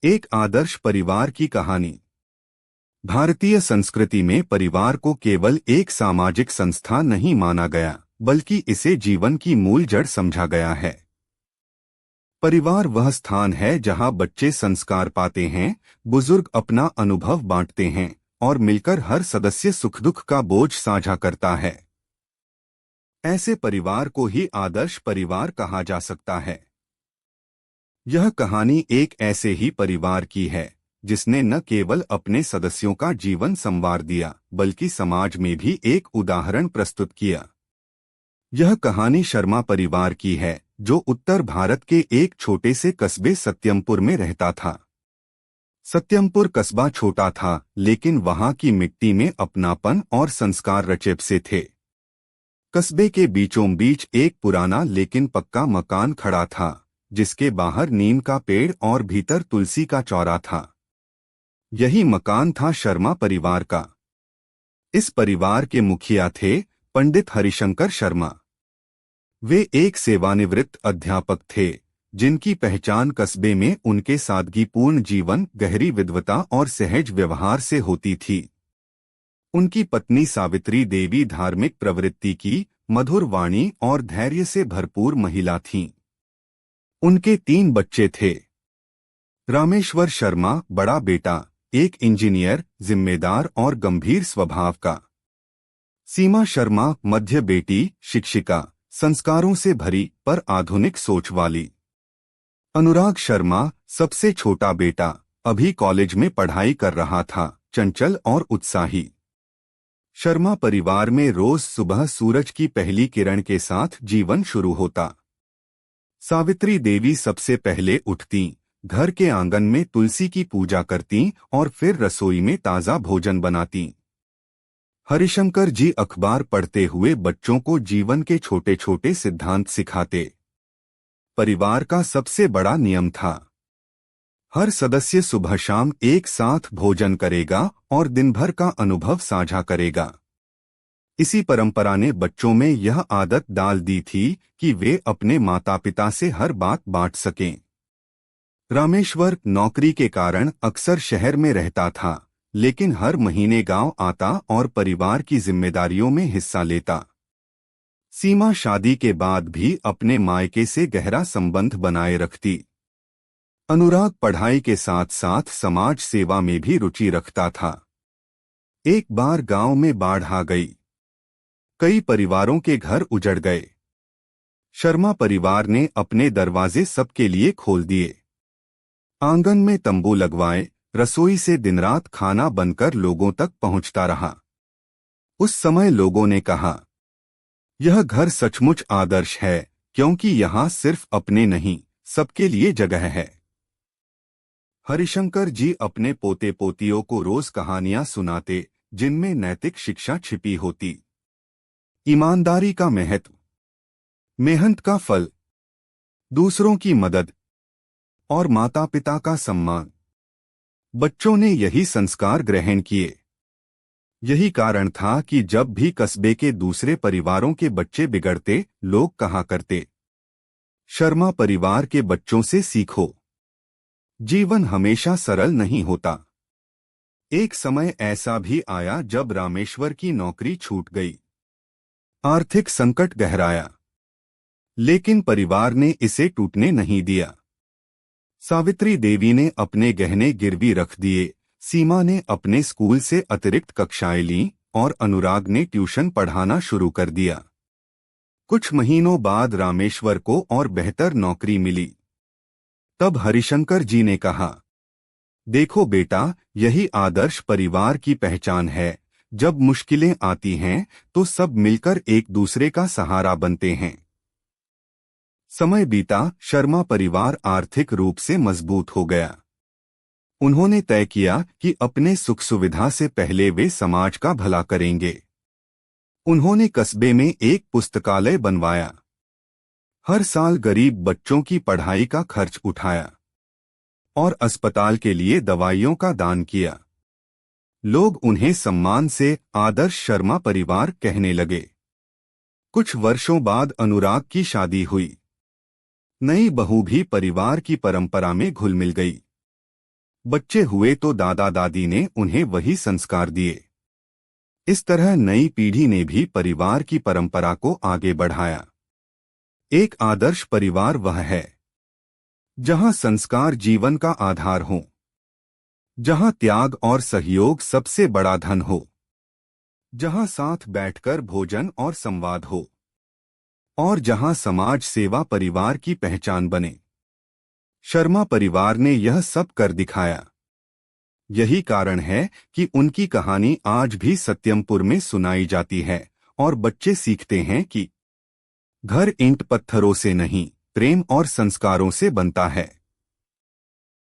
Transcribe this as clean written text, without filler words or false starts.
एक आदर्श परिवार की कहानी। भारतीय संस्कृति में परिवार को केवल एक सामाजिक संस्था नहीं माना गया, बल्कि इसे जीवन की मूल जड़ समझा गया है। परिवार वह स्थान है जहां बच्चे संस्कार पाते हैं, बुजुर्ग अपना अनुभव बांटते हैं और मिलकर हर सदस्य सुख दुख का बोझ साझा करता है। ऐसे परिवार को ही आदर्श परिवार कहा जा सकता है। यह कहानी एक ऐसे ही परिवार की है जिसने न केवल अपने सदस्यों का जीवन संवार दिया, बल्कि समाज में भी एक उदाहरण प्रस्तुत किया। यह कहानी शर्मा परिवार की है, जो उत्तर भारत के एक छोटे से कस्बे सत्यमपुर में रहता था। सत्यमपुर कस्बा छोटा था, लेकिन वहां की मिट्टी में अपनापन और संस्कार रचे बसे थे। कस्बे के बीचों बीच एक पुराना लेकिन पक्का मकान खड़ा था, जिसके बाहर नीम का पेड़ और भीतर तुलसी का चौरा था। यही मकान था शर्मा परिवार का। इस परिवार के मुखिया थे पंडित हरिशंकर शर्मा। वे एक सेवानिवृत्त अध्यापक थे, जिनकी पहचान कस्बे में उनके सादगीपूर्ण जीवन, गहरी विद्वता और सहज व्यवहार से होती थी। उनकी पत्नी सावित्री देवी धार्मिक प्रवृत्ति की, मधुर वाणी और धैर्य से भरपूर महिला थीं। उनके 3 बच्चे थे। रामेश्वर शर्मा बड़ा बेटा, एक इंजीनियर, जिम्मेदार और गंभीर स्वभाव का। सीमा शर्मा मध्य बेटी, शिक्षिका, संस्कारों से भरी पर आधुनिक सोच वाली। अनुराग शर्मा सबसे छोटा बेटा, अभी कॉलेज में पढ़ाई कर रहा था, चंचल और उत्साही। शर्मा परिवार में रोज सुबह सूरज की पहली किरण के साथ जीवन शुरू होता। सावित्री देवी सबसे पहले उठती, घर के आंगन में तुलसी की पूजा करती और फिर रसोई में ताज़ा भोजन बनाती। हरिशंकर जी अखबार पढ़ते हुए बच्चों को जीवन के छोटे छोटे सिद्धांत सिखाते। परिवार का सबसे बड़ा नियम था, हर सदस्य सुबह शाम एक साथ भोजन करेगा और दिन भर का अनुभव साझा करेगा। इसी परंपरा ने बच्चों में यह आदत डाल दी थी कि वे अपने माता पिता से हर बात बांट सकें। रामेश्वर नौकरी के कारण अक्सर शहर में रहता था, लेकिन हर महीने गांव आता और परिवार की जिम्मेदारियों में हिस्सा लेता। सीमा शादी के बाद भी अपने मायके से गहरा संबंध बनाए रखती। अनुराग पढ़ाई के साथ साथ समाज सेवा में भी रुचि रखता था। एक बार गांव में बाढ़ आ गई, कई परिवारों के घर उजड़ गए। शर्मा परिवार ने अपने दरवाजे सबके लिए खोल दिए। आंगन में तंबू लगवाए, रसोई से दिन रात खाना बनकर लोगों तक पहुंचता रहा। उस समय लोगों ने कहा, यह घर सचमुच आदर्श है, क्योंकि यहाँ सिर्फ अपने नहीं, सबके लिए जगह है। हरिशंकर जी अपने पोते पोतियों को रोज कहानियां सुनाते, जिनमें नैतिक शिक्षा छिपी होती। ईमानदारी का महत्व, मेहनत का फल, दूसरों की मदद और माता पिता का सम्मान। बच्चों ने यही संस्कार ग्रहण किए। यही कारण था कि जब भी कस्बे के दूसरे परिवारों के बच्चे बिगड़ते, लोग कहा करते, शर्मा परिवार के बच्चों से सीखो। जीवन हमेशा सरल नहीं होता। एक समय ऐसा भी आया जब रामेश्वर की नौकरी छूट गई। आर्थिक संकट गहराया, लेकिन परिवार ने इसे टूटने नहीं दिया। सावित्री देवी ने अपने गहने गिरवी रख दिए, सीमा ने अपने स्कूल से अतिरिक्त कक्षाएं लीं और अनुराग ने ट्यूशन पढ़ाना शुरू कर दिया। कुछ महीनों बाद रामेश्वर को और बेहतर नौकरी मिली। तब हरिशंकर जी ने कहा, देखो बेटा, यही आदर्श परिवार की पहचान है। जब मुश्किलें आती हैं तो सब मिलकर एक दूसरे का सहारा बनते हैं। समय बीता, शर्मा परिवार आर्थिक रूप से मजबूत हो गया। उन्होंने तय किया कि अपने सुख सुविधा से पहले वे समाज का भला करेंगे। उन्होंने कस्बे में एक पुस्तकालय बनवाया, हर साल गरीब बच्चों की पढ़ाई का खर्च उठाया और अस्पताल के लिए दवाइयों का दान किया। लोग उन्हें सम्मान से आदर्श शर्मा परिवार कहने लगे। कुछ वर्षों बाद अनुराग की शादी हुई। नई बहू भी परिवार की परंपरा में घुल मिल गई। बच्चे हुए तो दादा दादी ने उन्हें वही संस्कार दिए। इस तरह नई पीढ़ी ने भी परिवार की परंपरा को आगे बढ़ाया। एक आदर्श परिवार वह है जहां संस्कार जीवन का आधार हो, जहां त्याग और सहयोग सबसे बड़ा धन हो, जहां साथ बैठकर भोजन और संवाद हो, और जहां समाज सेवा परिवार की पहचान बने। शर्मा परिवार ने यह सब कर दिखाया। यही कारण है कि उनकी कहानी आज भी सत्यमपुर में सुनाई जाती है और बच्चे सीखते हैं कि घर ईंट पत्थरों से नहीं, प्रेम और संस्कारों से बनता है।